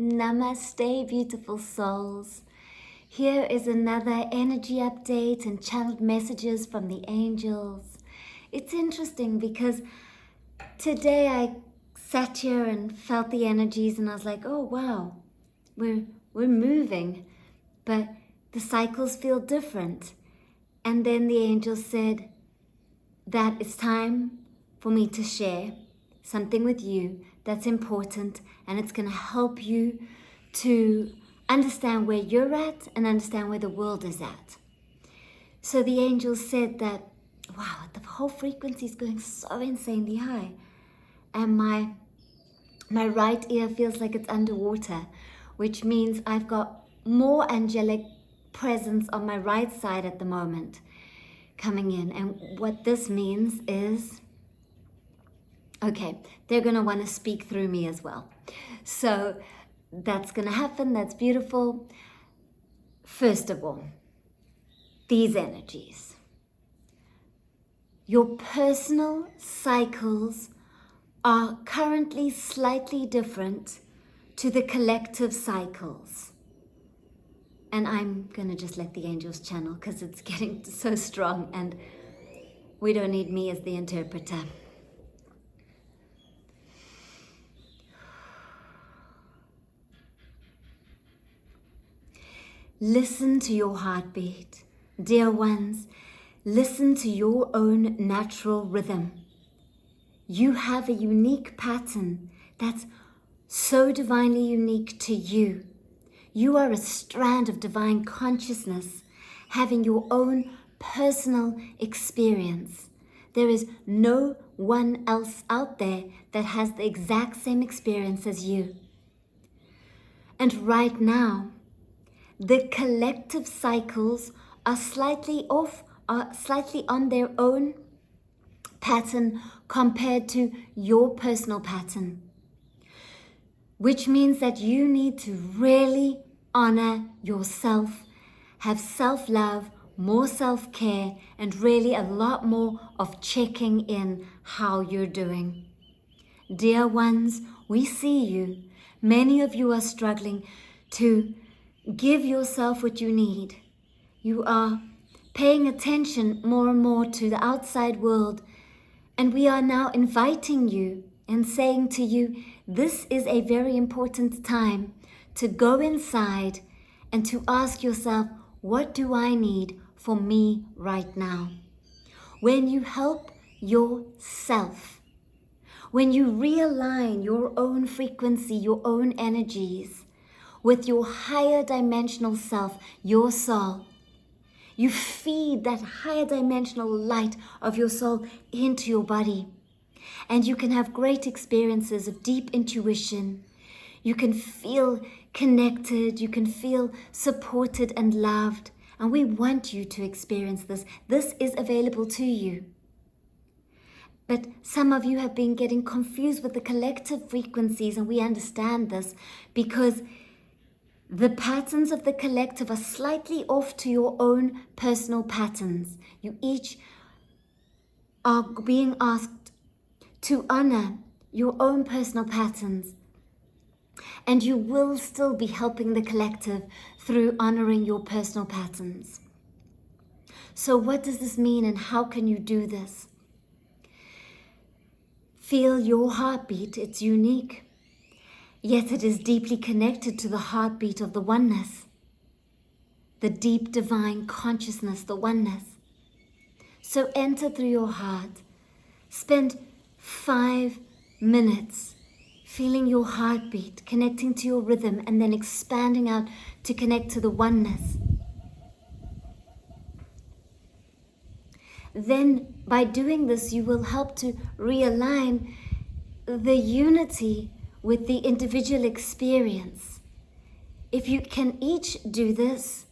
Namaste, beautiful souls. Here is another energy update and channeled messages from the angels. It's interesting because today I sat here and felt the energies and I was like, oh wow, we're moving, but the cycles feel different. And then the angel said that it's time for me to share something with you that's important, and it's going to help you to understand where you're at and understand where the world is at. So the angel said that, wow, the whole frequency is going so insanely high, and my right ear feels like it's underwater, which means I've got more angelic presence on my right side at the moment coming in. And what this means is, okay, they're going to want to speak through me as well. So that's going to happen. That's beautiful. First of all, these energies. Your personal cycles are currently slightly different to the collective cycles. And I'm going to just let the angels channel because it's getting so strong and we don't need me as the interpreter. Listen to your heartbeat. Dear ones, listen to your own natural rhythm. You have a unique pattern that's so divinely unique to you. You are a strand of divine consciousness, having your own personal experience. There is no one else out there that has the exact same experience as you. And right now, the collective cycles are slightly off, are slightly on their own pattern compared to your personal pattern. Which means that you need to really honor yourself, have self-love, more self-care, and really a lot more of checking in how you're doing. Dear ones, we see you. Many of you are struggling to give yourself what you need. You are paying attention more and more to the outside world, and we are now inviting you and saying to you, this is a very important time to go inside and to ask yourself, what do I need for me right now? When you help yourself, when you realign your own frequency, your own energies with your higher dimensional self, your soul, you feed that higher dimensional light of your soul into your body. And you can have great experiences of deep intuition. You can feel connected. You can feel supported and loved. And we want you to experience this. This is available to you. But some of you have been getting confused with the collective frequencies, and we understand this because the patterns of the collective are slightly off to your own personal patterns. You each are being asked to honor your own personal patterns. And you will still be helping the collective through honoring your personal patterns. So what does this mean and how can you do this? Feel your heartbeat. It's unique. Yet it is deeply connected to the heartbeat of the oneness. The deep divine consciousness, the oneness. So enter through your heart. Spend 5 minutes feeling your heartbeat, connecting to your rhythm, and then expanding out to connect to the oneness. Then by doing this, you will help to realign the unity with the individual experience. If you can each do this,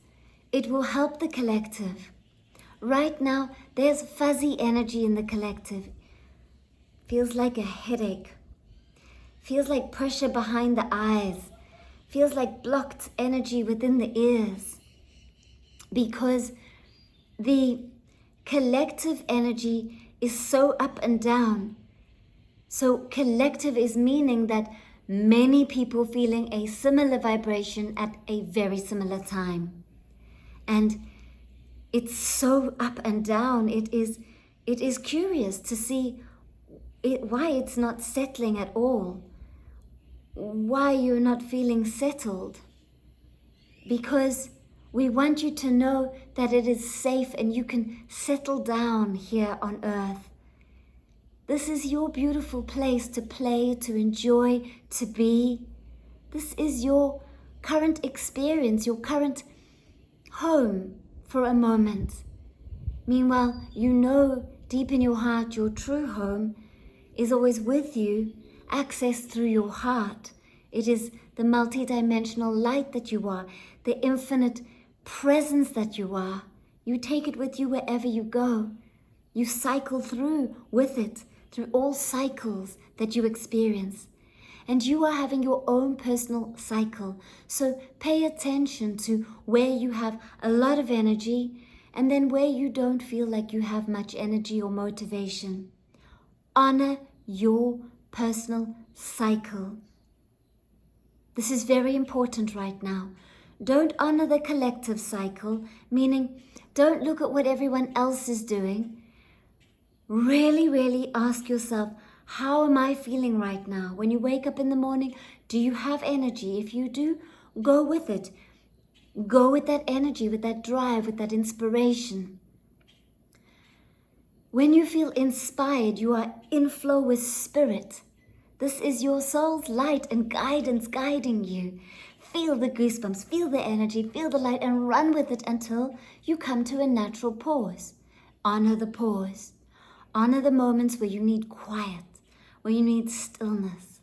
it will help the collective. Right now, there's fuzzy energy in the collective. Feels like a headache. Feels like pressure behind the eyes. Feels like blocked energy within the ears. Because the collective energy is so up and down. So collective is meaning that many people feeling a similar vibration at a very similar time. And it's so up and down. It is curious to see why it's not settling at all. Why you're not feeling settled. Because we want you to know that it is safe and you can settle down here on earth. This is your beautiful place to play, to enjoy, to be. This is your current experience, your current home for a moment. Meanwhile, you know deep in your heart your true home is always with you, accessed through your heart. It is the multidimensional light that you are, the infinite presence that you are. You take it with you wherever you go. You cycle through with it, through all cycles that you experience. And you are having your own personal cycle. So pay attention to where you have a lot of energy and then where you don't feel like you have much energy or motivation. Honor your personal cycle. This is very important right now. Don't honor the collective cycle, meaning don't look at what everyone else is doing. Really, really ask yourself, how am I feeling right now? When you wake up in the morning, do you have energy? If you do, go with it. Go with that energy, with that drive, with that inspiration. When you feel inspired, you are in flow with spirit. This is your soul's light and guidance guiding you. Feel the goosebumps, feel the energy, feel the light, and run with it until you come to a natural pause. Honor the pause. Honor the moments where you need quiet, where you need stillness.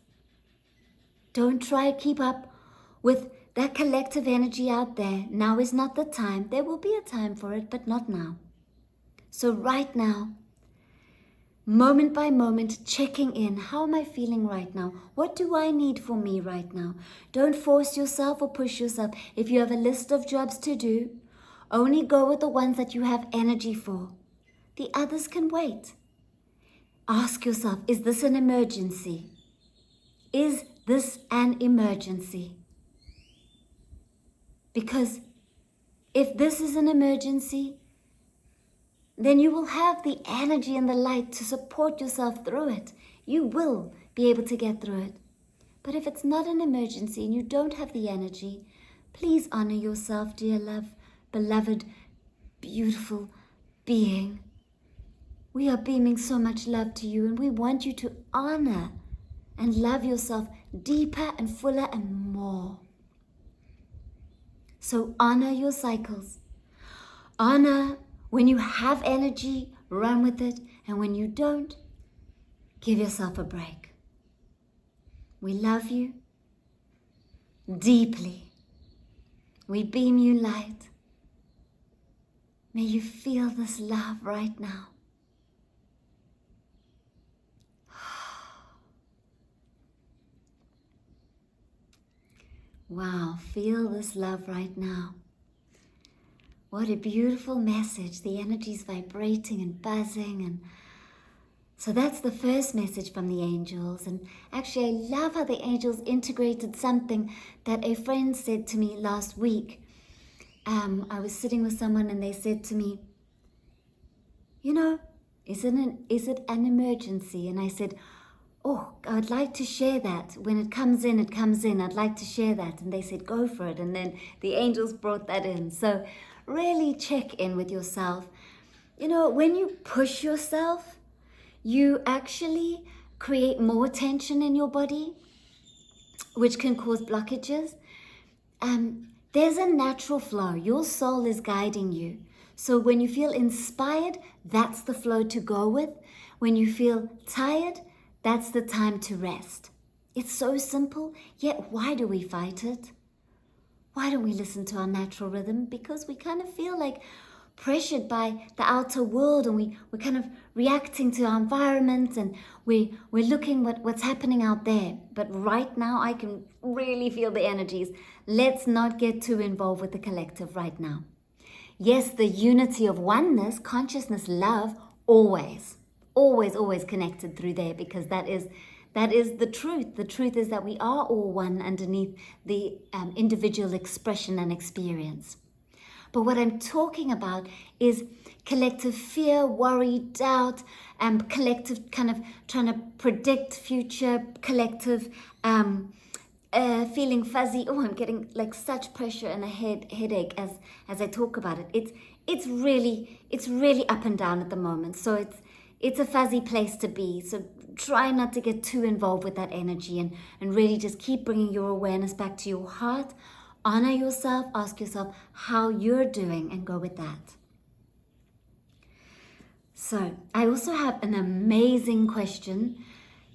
Don't try to keep up with that collective energy out there. Now is not the time. There will be a time for it, but not now. So right now, moment by moment, checking in. How am I feeling right now? What do I need for me right now? Don't force yourself or push yourself. If you have a list of jobs to do, only go with the ones that you have energy for. The others can wait. Ask yourself, is this an emergency? Is this an emergency? Because if this is an emergency, then you will have the energy and the light to support yourself through it. You will be able to get through it. But if it's not an emergency and you don't have the energy, please honor yourself, dear love, beloved, beautiful being. We are beaming so much love to you, and we want you to honor and love yourself deeper and fuller and more. So honor your cycles. Honor when you have energy, run with it, and when you don't, give yourself a break. We love you deeply. We beam you light. May you feel this love right now. Wow, feel this love right now. What a beautiful message. The energy's vibrating and buzzing. And so that's the first message from the angels. And actually, I love how the angels integrated something that a friend said to me last week. I was sitting with someone and they said to me, you know, is it an emergency? And I said, oh, I'd like to share that. When it comes in, it comes in. I'd like to share that. And they said, go for it. And then the angels brought that in. So really check in with yourself. You know, when you push yourself, you actually create more tension in your body, which can cause blockages. There's a natural flow. Your soul is guiding you. So when you feel inspired, that's the flow to go with. When you feel tired, that's the time to rest. It's so simple, yet why do we fight it? Why don't we listen to our natural rhythm? Because we kind of feel like pressured by the outer world, and we're kind of reacting to our environment, and we're looking what's happening out there. But right now, I can really feel the energies. Let's not get too involved with the collective right now. Yes, the unity of oneness, consciousness, love, always connected through there, because that that is the truth. The truth is that we are all one underneath the individual expression and experience. But what I'm talking about is collective fear, worry, doubt, collective kind of trying to predict future, collective feeling fuzzy. Oh, I'm getting like such pressure and a headache as I talk about it. It's really up and down at the moment. So it's a fuzzy place to be. So try not to get too involved with that energy and really just keep bringing your awareness back to your heart. Honor yourself, ask yourself how you're doing and go with that. So I also have an amazing question.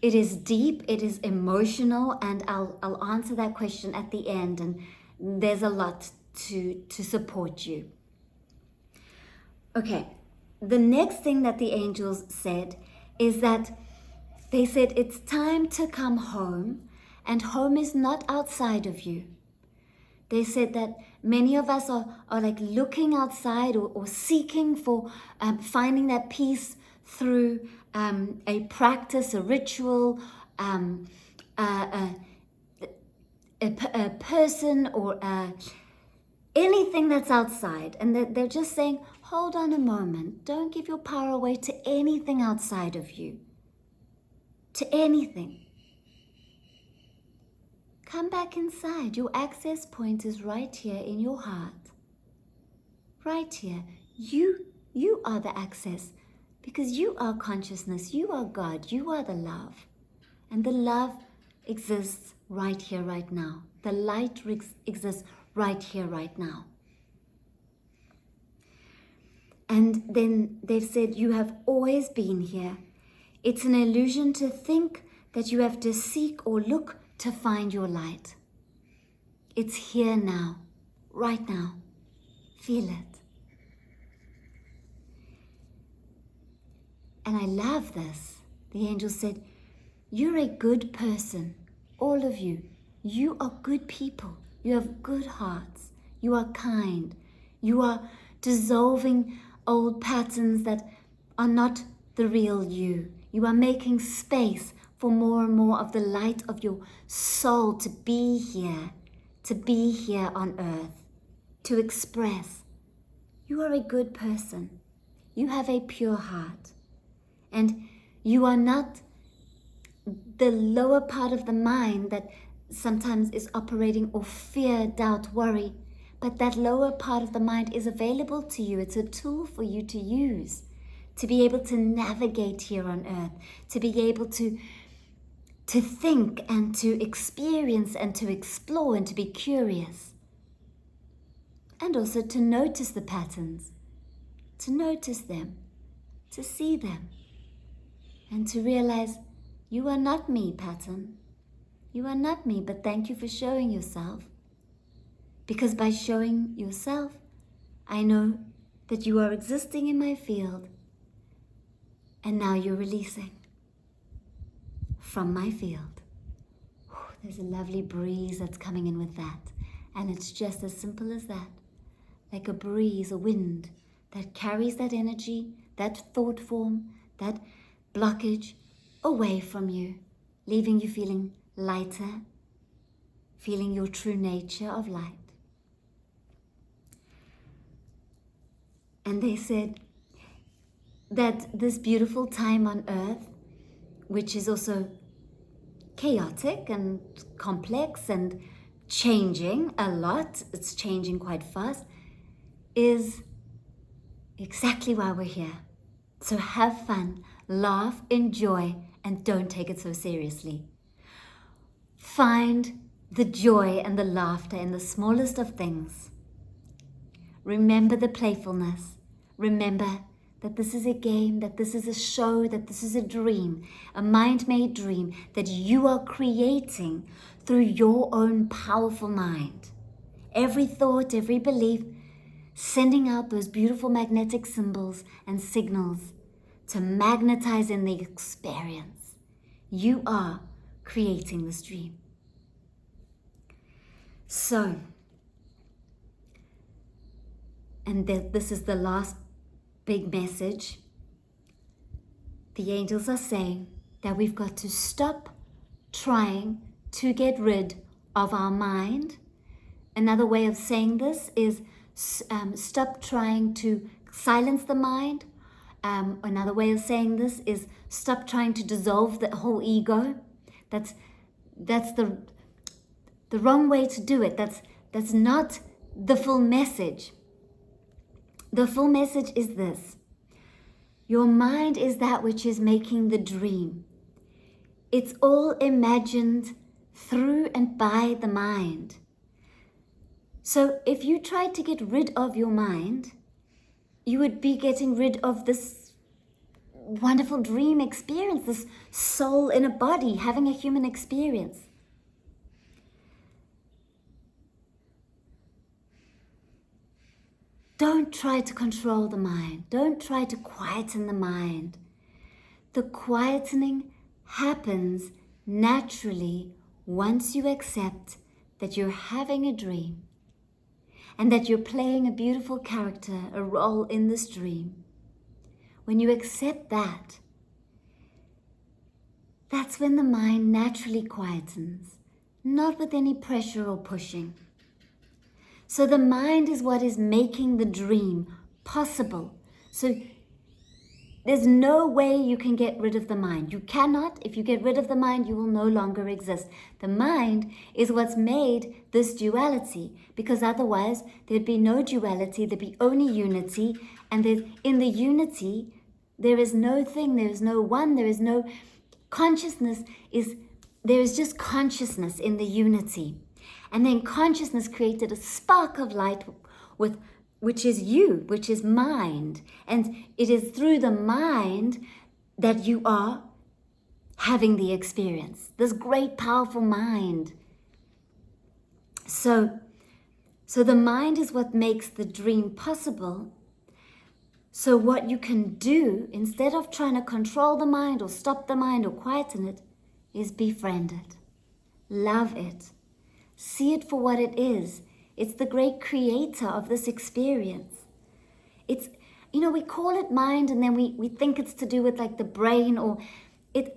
It is deep, it is emotional, and I'll answer that question at the end, and there's a lot to support you. Okay, the next thing that the angels said is that they said it's time to come home, and home is not outside of you. They said that many of us are like looking outside or seeking for finding that peace through a practice, a ritual, a person, or anything that's outside. And they're just saying, hold on a moment. Don't give your power away to anything outside of you. To anything. Come back inside. Your access point is right here in your heart. Right here. You are the access, because you are consciousness. You are God. You are the love. And the love exists right here, right now. The light exists right here, right now. And then they've said, you have always been here. It's an illusion to think that you have to seek or look to find your light. It's here now, right now. Feel it. And I love this. The angel said, you're a good person, all of you. You are good people. You have good hearts. You are kind. You are dissolving old patterns that are not the real you. You are making space for more and more of the light of your soul to be here on earth, to express. You are a good person. You have a pure heart. And you are not the lower part of the mind that sometimes is operating or fear, doubt, worry. But that lower part of the mind is available to you. It's a tool for you to use, to be able to navigate here on earth, to be able to think and to experience and to explore and to be curious. And also to notice the patterns, to notice them, to see them, and to realize you are not me, pattern. You are not me, but thank you for showing yourself. Because by showing yourself, I know that you are existing in my field, and now you're releasing from my field. There's a lovely breeze that's coming in with that. And it's just as simple as that. Like a breeze, a wind that carries that energy, that thought form, that blockage away from you, leaving you feeling lighter, feeling your true nature of light. And they said that this beautiful time on earth, which is also chaotic and complex and changing a lot, it's changing quite fast, is exactly why we're here. So have fun, laugh, enjoy, and don't take it so seriously. Find the joy and the laughter in the smallest of things. Remember the playfulness. Remember that this is a game, that this is a show, that this is a dream, a mind-made dream that you are creating through your own powerful mind. Every thought, every belief, sending out those beautiful magnetic symbols and signals to magnetize in the experience. You are creating this dream. So, and this is the last big message. The angels are saying that we've got to stop trying to get rid of our mind. Another way of saying this is stop trying to silence the mind. Another way of saying this is stop trying to dissolve the whole ego. That's the wrong way to do it. That's not the full message. The full message is this. Your mind is that which is making the dream. It's all imagined through and by the mind. So if you tried to get rid of your mind, you would be getting rid of this wonderful dream experience, this soul in a body, having a human experience. Don't try to control the mind. Don't try to quieten the mind. The quietening happens naturally once you accept that you're having a dream and that you're playing a beautiful character, a role in this dream. When you accept that, that's when the mind naturally quietens, not with any pressure or pushing. So the mind is what is making the dream possible. So there's no way you can get rid of the mind. You cannot. If you get rid of the mind, you will no longer exist. The mind is what's made this duality, because otherwise there'd be no duality, there'd be only unity. And in the unity, there is no thing, there is no one, there is no consciousness. There is just consciousness in the unity. And then consciousness created a spark of light which is you, which is mind. And it is through the mind that you are having the experience, this great, powerful mind. So the mind is what makes the dream possible. So what you can do, instead of trying to control the mind or stop the mind or quieten it, is befriend it, love it. See it for what it is. It's the great creator of this experience. It's, we call it mind and then we think it's to do with like the brain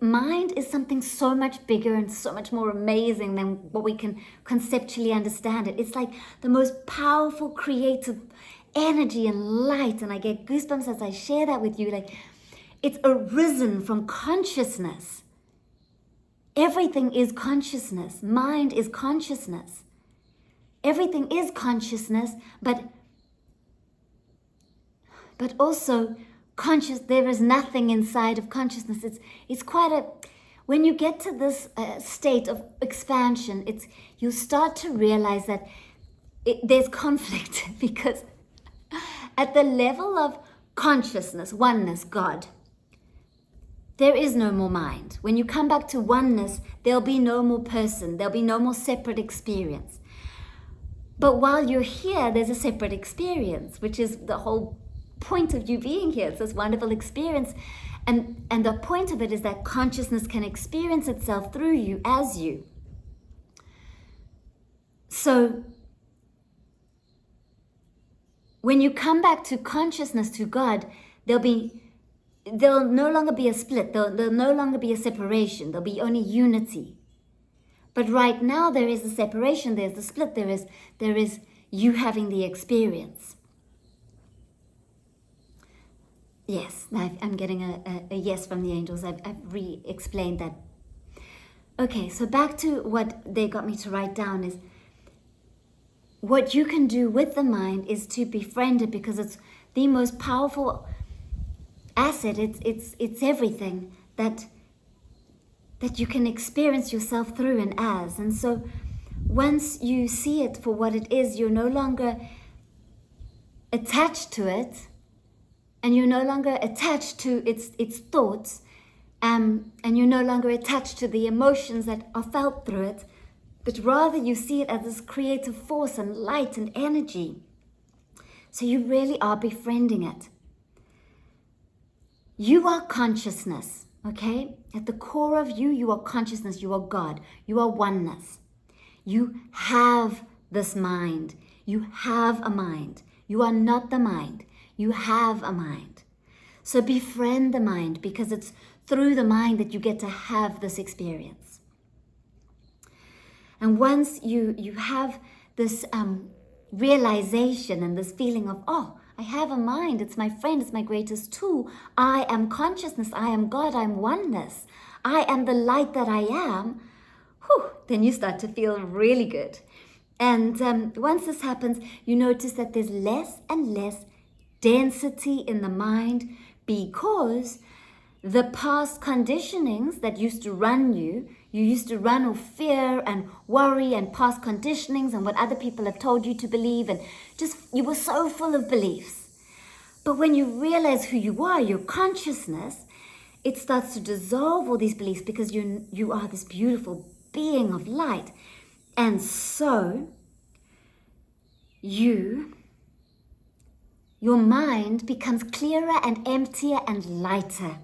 mind is something so much bigger and so much more amazing than what we can conceptually understand it. It's like the most powerful creative energy and light. And I get goosebumps as I share that with you. Like it's arisen from consciousness. Everything is consciousness. Mind is consciousness. Everything is consciousness, but also conscious. There is nothing inside of consciousness. It's quite when you get to this state of expansion, you start to realize that there's conflict because at the level of consciousness, oneness, God, there is no more mind. When you come back to oneness, there'll be no more person. There'll be no more separate experience. But while you're here, there's a separate experience, which is the whole point of you being here. It's this wonderful experience. And the point of it is that consciousness can experience itself through you as you. So when you come back to consciousness, to God, there'll no longer be a split. There'll no longer be a separation. There'll be only unity. But right now there is a separation. There's the split. There is you having the experience. Yes, I'm getting a yes from the angels. I've re-explained that. Okay, so back to what they got me to write down is what you can do with the mind is to befriend it, because it's the most powerful asset. It's everything that you can experience yourself through and as. And so once you see it for what it is, you're no longer attached to it, and you're no longer attached to its thoughts, and you're no longer attached to the emotions that are felt through it, but rather you see it as this creative force and light and energy. So you really are befriending it. You are consciousness, okay? At the core of you, you are consciousness, you are God, you are oneness. You have this mind. You have a mind. You are not the mind. You have a mind. So befriend the mind, because it's through the mind that you get to have this experience. And once you have this realization and this feeling of, oh, I have a mind, it's my friend, it's my greatest tool. I am consciousness, I am God, I'm oneness. I am the light that I am. Then you start to feel really good. And once this happens, you notice that there's less and less density in the mind, because the past conditionings that used to run you used to run of fear and worry and past conditionings and what other people have told you to believe, and just you were so full of beliefs. But when you realize who you are, your consciousness, it starts to dissolve all these beliefs, because you are this beautiful being of light. And so your mind becomes clearer and emptier and lighter.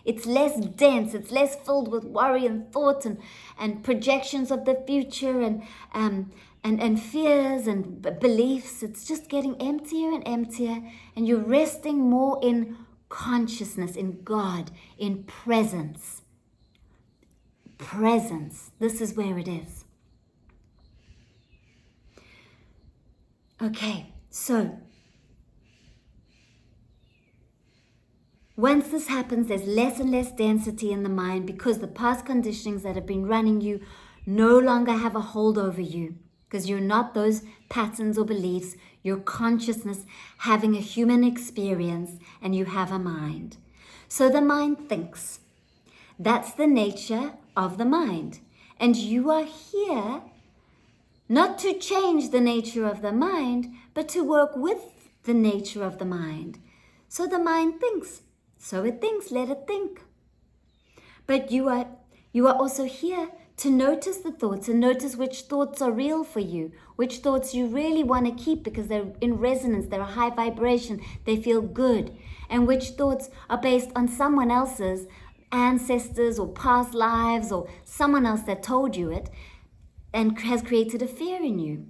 It's less dense, it's less filled with worry and thoughts and projections of the future and fears and beliefs. It's just getting emptier and emptier, and you're resting more in consciousness, in God, in presence. Presence, this is where it is. Okay, so once this happens, there's less and less density in the mind, because the past conditionings that have been running you no longer have a hold over you, because you're not those patterns or beliefs. You're consciousness having a human experience, and you have a mind. So the mind thinks. That's the nature of the mind. And you are here not to change the nature of the mind, but to work with the nature of the mind. So the mind thinks. So it thinks, let it think. But you are also here to notice the thoughts, and notice which thoughts are real for you, which thoughts you really want to keep because they're in resonance, they're a high vibration, they feel good, and which thoughts are based on someone else's ancestors or past lives or someone else that told you it and has created a fear in you.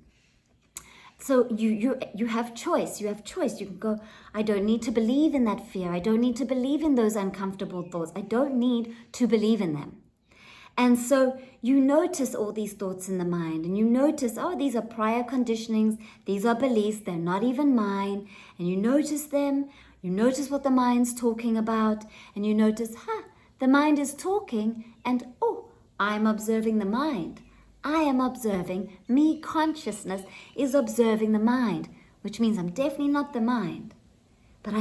So you have choice. You have choice. You can go, I don't need to believe in that fear. I don't need to believe in those uncomfortable thoughts. I don't need to believe in them. And so you notice all these thoughts in the mind, and you notice, oh, these are prior conditionings. These are beliefs. They're not even mine. And you notice them. You notice what the mind's talking about. And you notice, the mind is talking, and I'm observing the mind. I am observing, me, consciousness, is observing the mind, which means I'm definitely not the mind, but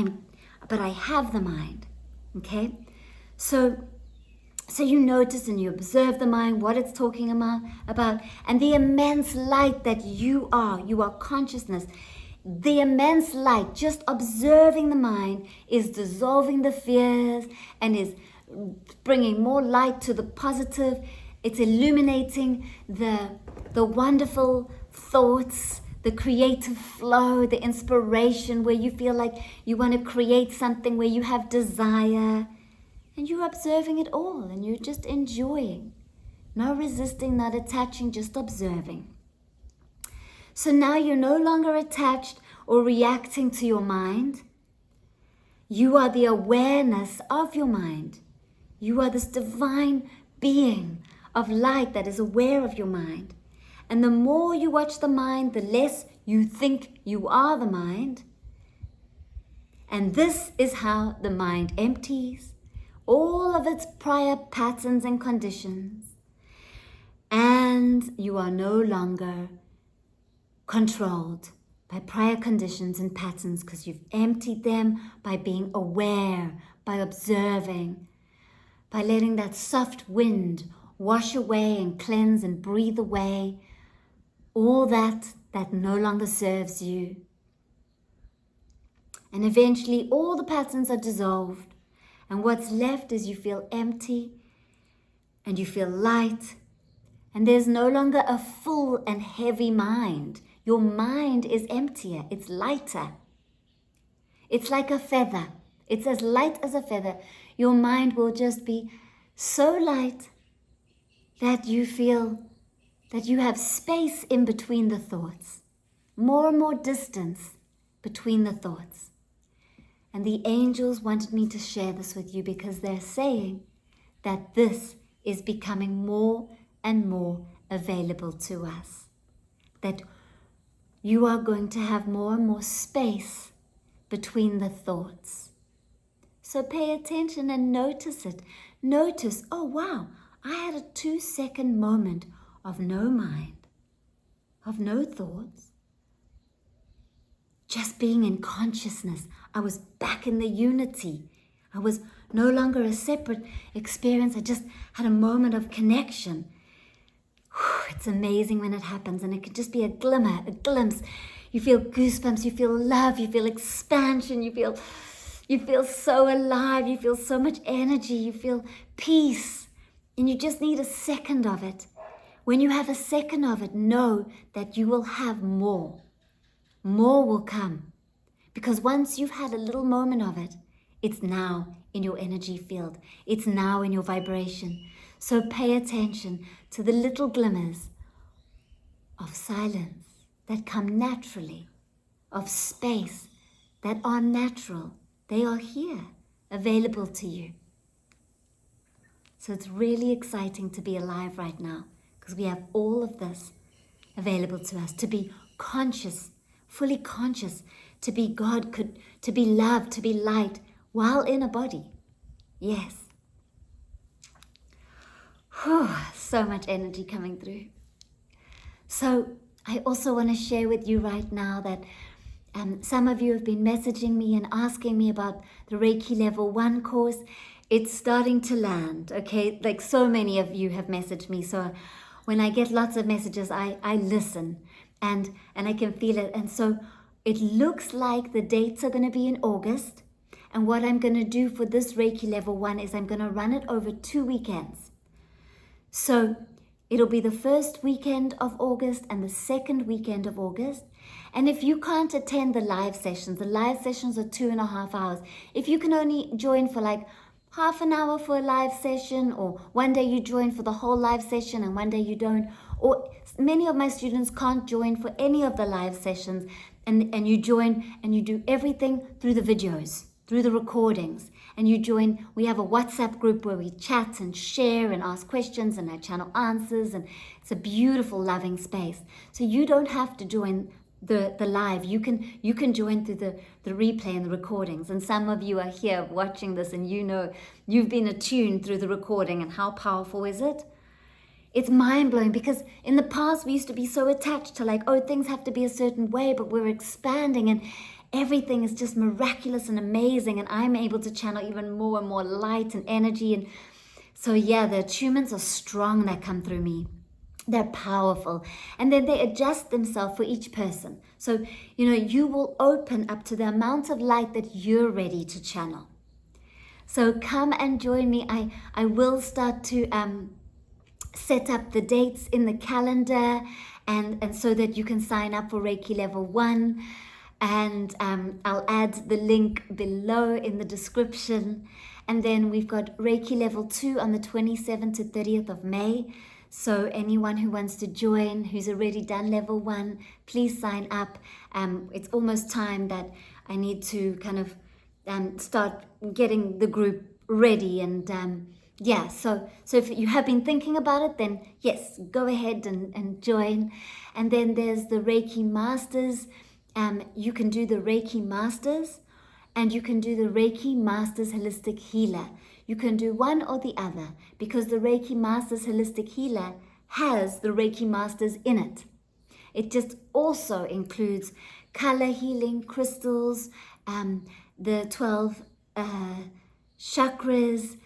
I have the mind, okay? So you notice and you observe the mind, what it's talking about, and the immense light that you are consciousness. The immense light, just observing the mind, is dissolving the fears and is bringing more light to the positive. It's illuminating the wonderful thoughts, the creative flow, the inspiration where you feel like you want to create something, where you have desire. And you're observing it all, and you're just enjoying. No resisting, not attaching, just observing. So now you're no longer attached or reacting to your mind. You are the awareness of your mind. You are this divine being of light that is aware of your mind. And the more you watch the mind, the less you think you are the mind. And this is how the mind empties all of its prior patterns and conditions. And you are no longer controlled by prior conditions and patterns, because you've emptied them by being aware, by observing, by letting that soft wind wash away and cleanse and breathe away all that no longer serves you. And eventually all the patterns are dissolved, and what's left is you feel empty and you feel light, and there's no longer a full and heavy mind. Your mind is emptier, it's lighter. It's like a feather. It's as light as a feather. Your mind will just be so light that you feel that you have space in between the thoughts, more and more distance between the thoughts. And the angels wanted me to share this with you, because they're saying that this is becoming more and more available to us. That you are going to have more and more space between the thoughts. So pay attention and notice it. Notice, oh wow, I had a 2-second moment of no mind, of no thoughts. Just being in consciousness. I was back in the unity. I was no longer a separate experience. I just had a moment of connection. It's amazing when it happens, and it could just be a glimmer, a glimpse. You feel goosebumps, you feel love, you feel expansion, you feel so alive, you feel so much energy, you feel peace, and you just need a second of it. When you have a second of it, know that you will have more. More will come, because once you've had a little moment of it, it's now in your energy field. It's now in your vibration. So pay attention to the little glimmers of silence that come naturally, of space that are natural. They are here, available to you. So it's really exciting to be alive right now, because we have all of this available to us, to be conscious, fully conscious, to be God, to be love, to be light, while in a body. Yes. Whew, so much energy coming through. So I also want to share with you right now that some of you have been messaging me and asking me about the Reiki Level 1 course. It's starting to land, okay? Like so many of you have messaged me. So when I get lots of messages, I listen and I can feel it. And so it looks like the dates are going to be in August. And what I'm going to do for this Reiki Level 1 is I'm going to run it over 2 weekends. So it'll be the first weekend of August and the second weekend of August. And if you can't attend the live sessions are 2.5 hours. If you can only join for like half an hour for a live session, or one day you join for the whole live session and one day you don't, or many of my students can't join for any of the live sessions, and you join and you do everything through the videos, through the recordings, and you join. We have a WhatsApp group where we chat and share and ask questions, and I channel answers, and it's a beautiful, loving space. So you don't have to join the live. You can join through the replay and the recordings. And some of you are here watching this, and you know you've been attuned through the recording, and how powerful is it? It's mind-blowing, because in the past we used to be so attached to like, oh, things have to be a certain way, but we're expanding and everything is just miraculous and amazing, and I'm able to channel even more and more light and energy. And so yeah, the attunements are strong that come through me. They're powerful, and then they adjust themselves for each person. So, you will open up to the amount of light that you're ready to channel. So come and join me. I will start to set up the dates in the calendar, and so that you can sign up for Reiki Level 1. And I'll add the link below in the description. And then we've got Reiki Level 2 on the 27th to 30th of May. So anyone who wants to join, who's already done Level 1, please sign up. It's almost time that I need to kind of start getting the group ready. And so if you have been thinking about it, then yes, go ahead and join. And then there's the Reiki Masters. You can do the Reiki Masters, and you can do the Reiki Masters Holistic Healer. You can do one or the other, because the Reiki Masters Holistic Healer has the Reiki Masters in it. It just also includes color healing, crystals, the 12 chakras,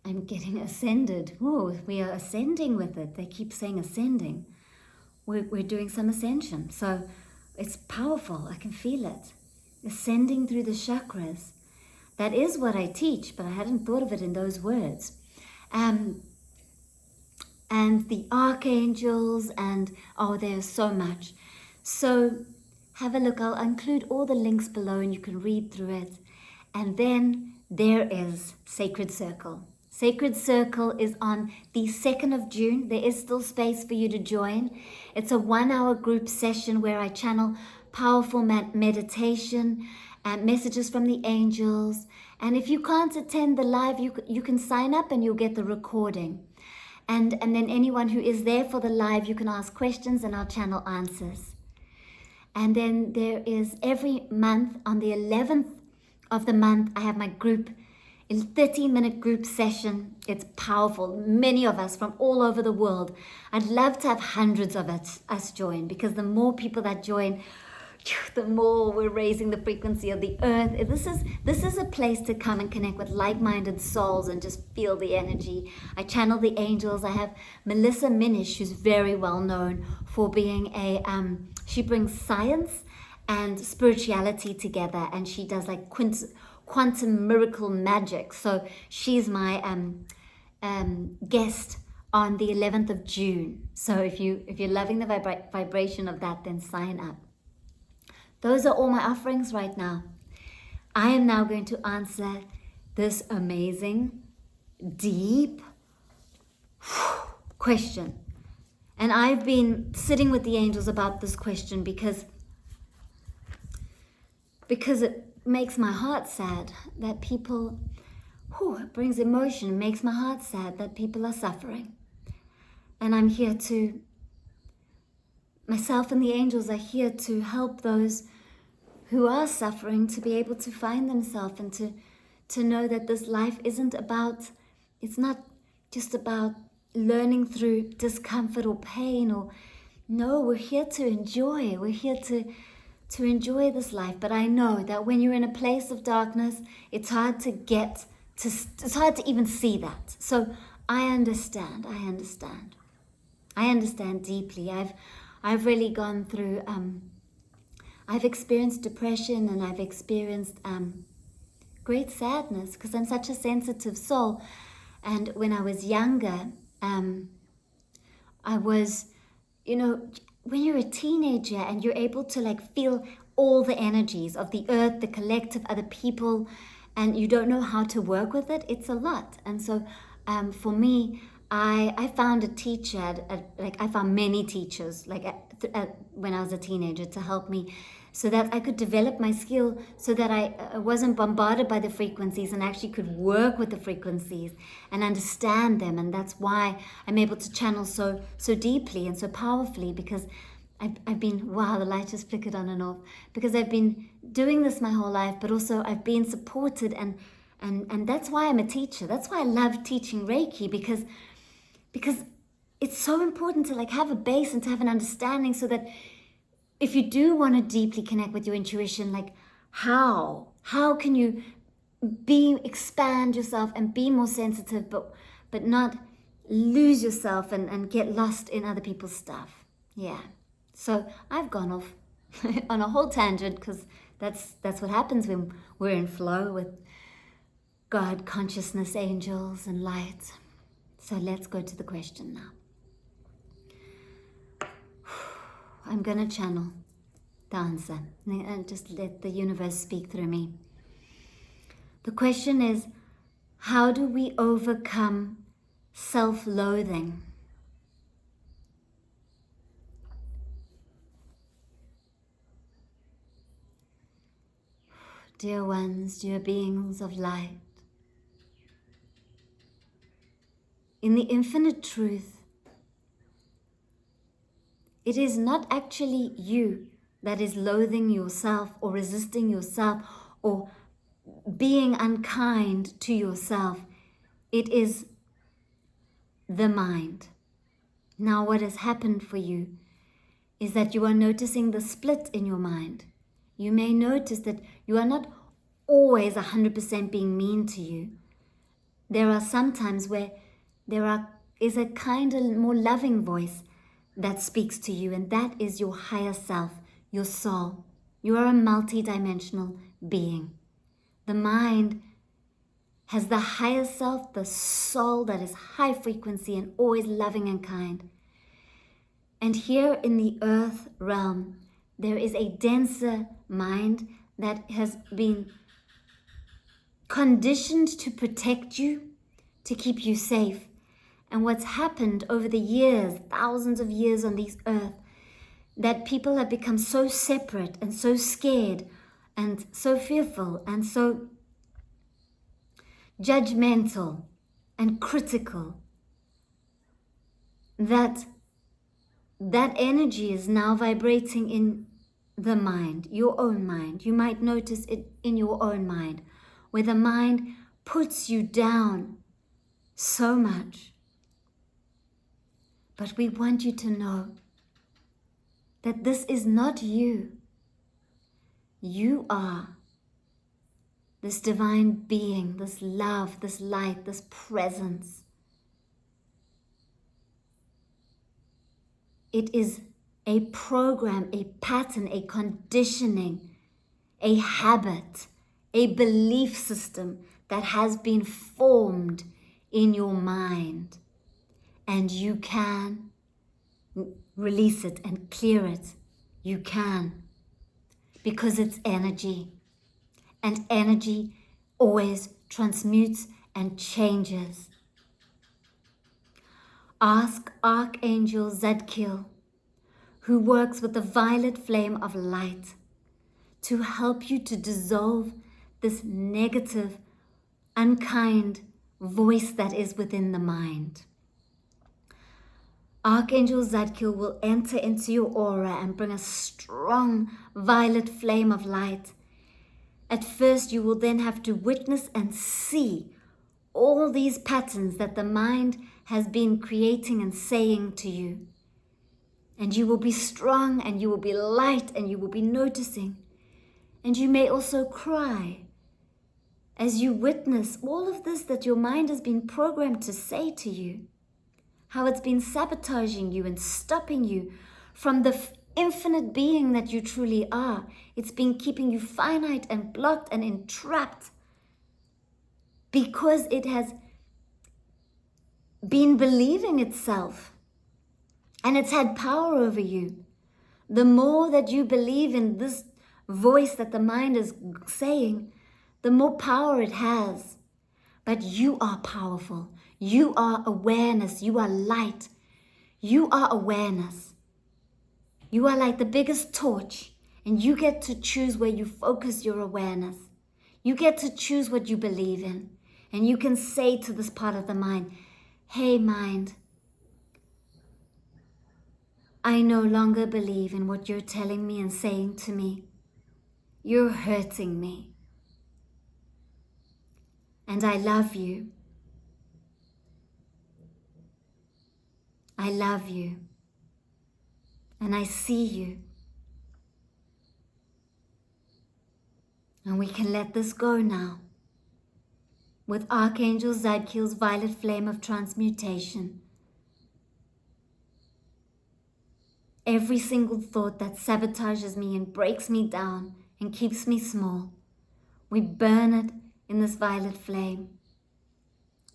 I'm getting ascended. Oh, we are ascending with it. They keep saying ascending. We're doing some ascension. So it's powerful. I can feel it. Ascending through the chakras. That is what I teach, but I hadn't thought of it in those words. And the archangels, and there's so much. So have a look. I'll include all the links below and you can read through it. And then there is Sacred Circle. Sacred Circle is on the 2nd of June. There is still space for you to join. It's a 1-hour group session where I channel powerful meditation, messages from the angels. And if you can't attend the live, you can sign up and you'll get the recording. And then anyone who is there for the live, you can ask questions and I'll channel answers. And then there is every month on the 11th of the month, I have my group, a 30-minute group session. It's powerful. Many of us from all over the world. I'd love to have hundreds of us join, because the more people that join, the more we're raising the frequency of the earth. This is a place to come and connect with like-minded souls and just feel the energy. I channel the angels. I have Melissa Minish, who's very well known for being she brings science and spirituality together, and she does like quantum miracle magic. So she's my guest on the 11th of June. So if you're loving the vibration of that, then sign up. Those are all my offerings right now. I am now going to answer this amazing, deep question. And I've been sitting with the angels about this question because it makes my heart sad that people, it brings emotion, it makes my heart sad that people are suffering. And I'm here to, myself and the angels are here to help those who are suffering to be able to find themselves and to know that this life isn't about, it's not just about learning through discomfort or pain, or no, we're here to enjoy. We're here to enjoy this life. But I know that when you're in a place of darkness, it's hard to it's hard to even see that. So I understand deeply. I've really gone through, I've experienced depression, and I've experienced great sadness, because I'm such a sensitive soul. And when I was younger, I was, when you're a teenager and you're able to like feel all the energies of the earth, the collective, other people, and you don't know how to work with it, it's a lot. And so for me, I found a teacher, I found many teachers when I was a teenager to help me, so that I could develop my skill, so that I wasn't bombarded by the frequencies and actually could work with the frequencies and understand them. And that's why I'm able to channel so deeply and so powerfully, because I've been, wow, the light just flickered on and off, because I've been doing this my whole life, but also I've been supported, and that's why I'm a teacher. That's why I love teaching Reiki, because it's so important to like have a base and to have an understanding, so that if you do want to deeply connect with your intuition, like how can you expand yourself and be more sensitive, but not lose yourself and get lost in other people's stuff. Yeah. So I've gone off on a whole tangent, because that's what happens when we're in flow with God, consciousness, angels, and light. So let's go to the question now. I'm going to channel the answer and just let the universe speak through me. The question is, how do we overcome self-loathing? Dear ones, dear beings of light, in the infinite truth, it is not actually you that is loathing yourself or resisting yourself or being unkind to yourself. It is the mind. Now, what has happened for you is that you are noticing the split in your mind. You may notice that you are not always 100% being mean to you. There are some times where is a kinder, more loving voice that speaks to you, and that is your higher self, your soul. You are a multi-dimensional being. The mind has the higher self, the soul that is high frequency and always loving and kind. And here in the earth realm, there is a denser mind that has been conditioned to protect you, to keep you safe. And what's happened over the years, thousands of years on this earth, that people have become so separate and so scared and so fearful and so judgmental and critical that energy is now vibrating in the mind, your own mind. You might notice it in your own mind, where the mind puts you down so much. But we want you to know that this is not you. You are this divine being, this love, this light, this presence. It is a program, a pattern, a conditioning, a habit, a belief system that has been formed in your mind. And you can release it and clear it. You can. Because it's energy. And energy always transmutes and changes. Ask Archangel Zadkiel, who works with the violet flame of light, to help you to dissolve this negative, unkind voice that is within the mind. Archangel Zadkiel will enter into your aura and bring a strong violet flame of light. At first, you will then have to witness and see all these patterns that the mind has been creating and saying to you. And you will be strong and you will be light and you will be noticing. And you may also cry as you witness all of this that your mind has been programmed to say to you. How it's been sabotaging you and stopping you from the infinite being that you truly are. It's been keeping you finite and blocked and entrapped because it has been believing itself and it's had power over you. The more that you believe in this voice that the mind is saying, the more power it has. But you are powerful. You are awareness. You are light. You are awareness. You are like the biggest torch, and you get to choose where you focus your awareness. You get to choose what you believe in. And you can say to this part of the mind, hey mind, I no longer believe in what you're telling me and saying to me. You're hurting me. And I love you. I love you. And I see you. And we can let this go now. With Archangel Zadkiel's violet flame of transmutation. Every single thought that sabotages me and breaks me down and keeps me small, we burn it in this violet flame.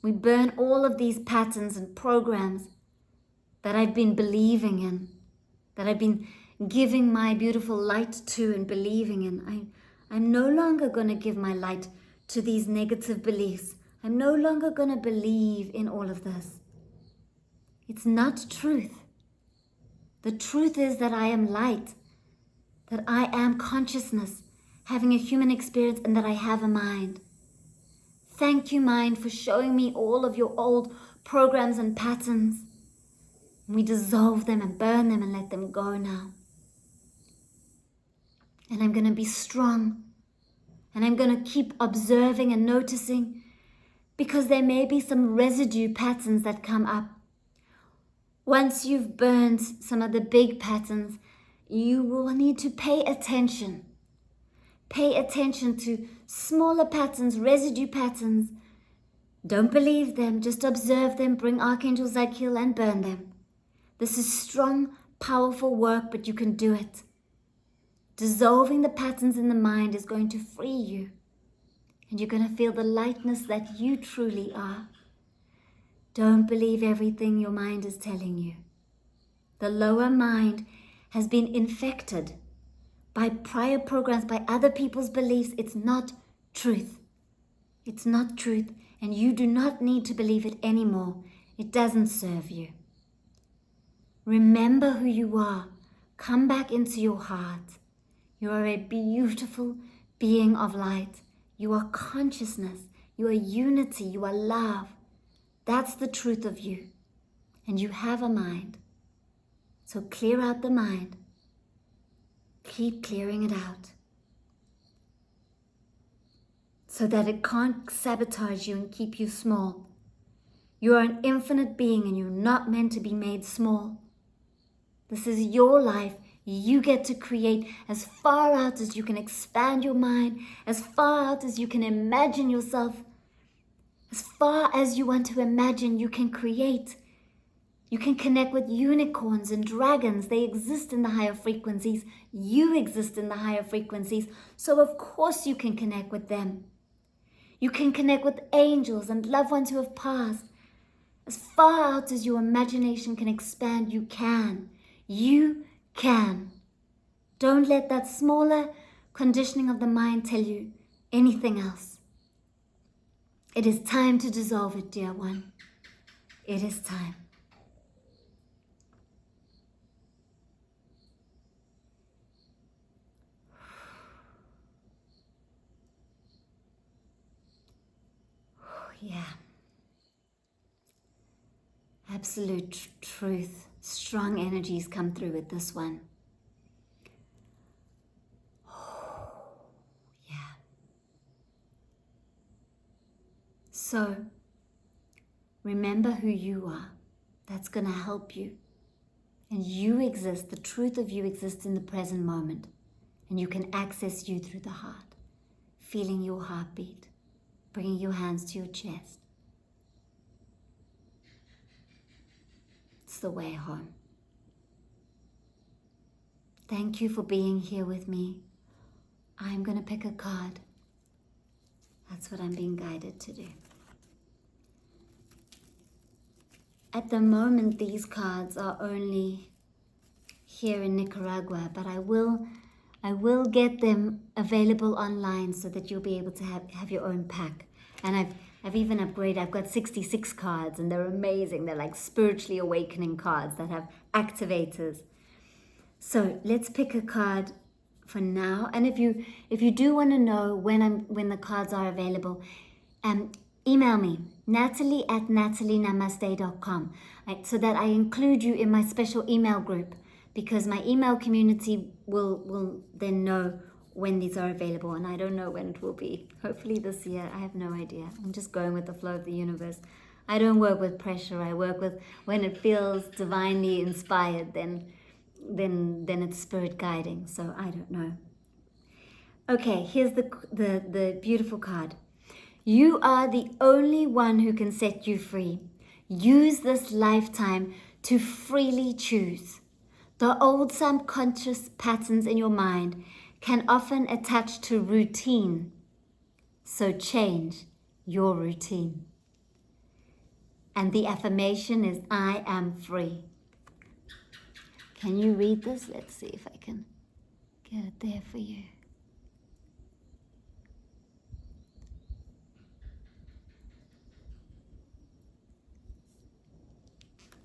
We burn all of these patterns and programs that I've been believing in, that I've been giving my beautiful light to and believing in. I'm no longer going to give my light to these negative beliefs. I'm no longer going to believe in all of this. It's not truth. The truth is that I am light, that I am consciousness, having a human experience, and that I have a mind. Thank you, mind, for showing me all of your old programs and patterns. We dissolve them and burn them and let them go now. And I'm going to be strong. And I'm going to keep observing and noticing, because there may be some residue patterns that come up. Once you've burned some of the big patterns, you will need to pay attention. Pay attention to smaller patterns, residue patterns. Don't believe them, just observe them, bring Archangel Zadkiel and burn them. This is strong, powerful work, but you can do it. Dissolving the patterns in the mind is going to free you. And you're going to feel the lightness that you truly are. Don't believe everything your mind is telling you. The lower mind has been infected by prior programs, by other people's beliefs. It's not truth. It's not truth, and you do not need to believe it anymore. It doesn't serve you. Remember who you are. Come back into your heart. You are a beautiful being of light. You are consciousness. You are unity. You are love. That's the truth of you. And you have a mind. So clear out the mind. Keep clearing it out. So that it can't sabotage you and keep you small. You are an infinite being and you're not meant to be made small. This is your life. You get to create as far out as you can expand your mind, as far out as you can imagine yourself, as far as you want to imagine, you can create. You can connect with unicorns and dragons. They exist in the higher frequencies. You exist in the higher frequencies. So of course you can connect with them. You can connect with angels and loved ones who have passed. As far out as your imagination can expand, you can. You can. Don't let that smaller conditioning of the mind tell you anything else. It is time to dissolve it, dear one. It is time. Yeah. Absolute truth. Strong energies come through with this one. Yeah. So, remember who you are. That's going to help you. And you exist, the truth of you exists in the present moment. And you can access you through the heart. Feeling your heartbeat. Bringing your hands to your chest. It's the way home. Thank you for being here with me. I'm going to pick a card. That's what I'm being guided to do. At the moment, these cards are only here in Nicaragua, but I will get them available online so that you'll be able to have your own pack. And I've even upgraded. I've got 66 cards and they're amazing. They're like spiritually awakening cards that have activators. So let's pick a card for now. And if you do want to know when the cards are available, email me, Natalie@natalienamaste.com, so that I include you in my special email group, because my email community will then know when these are available, and I don't know when it will be. Hopefully this year. I have no idea. I'm just going with the flow of the universe. I don't work with pressure. I work with when it feels divinely inspired, then it's spirit guiding. So I don't know. Okay, here's the beautiful card. You are the only one who can set you free. Use this lifetime to freely choose. The old subconscious patterns in your mind can often attach to routine. So change your routine. And the affirmation is, I am free. Can you read this? Let's see if I can get it there for you.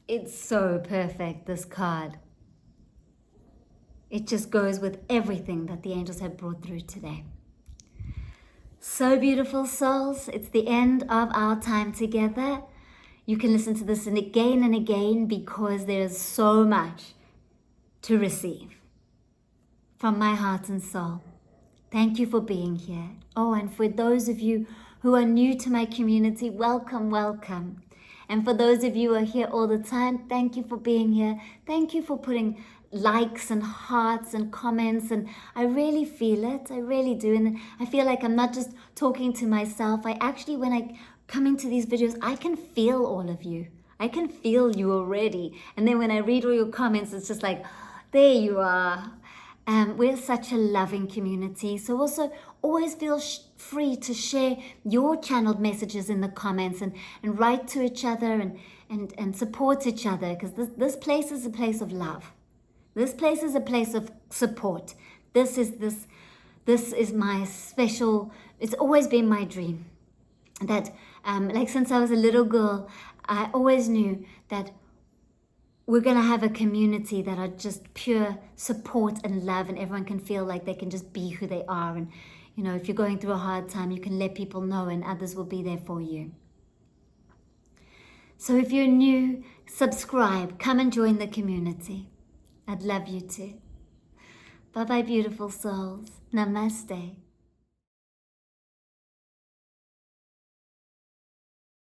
It's so perfect, this card. It just goes with everything that the angels have brought through today. So beautiful, souls. It's the end of our time together. You can listen to this again and again because there's so much to receive from my heart and soul. Thank you for being here. Oh, and for those of you who are new to my community, welcome, welcome. And for those of you who are here all the time, thank you for being here. Thank you for putting likes and hearts and comments, and I really feel it. I really do. And I feel like I'm not just talking to myself. I actually, when I come into these videos, I can feel all of you. I can feel you already. And then when I read all your comments, it's just like, there you are. We're such a loving community. So also always feel free to share your channeled messages in the comments and write to each other and support each other, because this place is a place of love. This place is a place of support. This is my special, it's always been my dream that like since I was a little girl, I always knew that we're going to have a community that are just pure support and love, and everyone can feel like they can just be who they are. And, you know, if you're going through a hard time, you can let people know and others will be there for you. So if you're new, subscribe, come and join the community. I'd love you to. Bye-bye, beautiful souls. Namaste.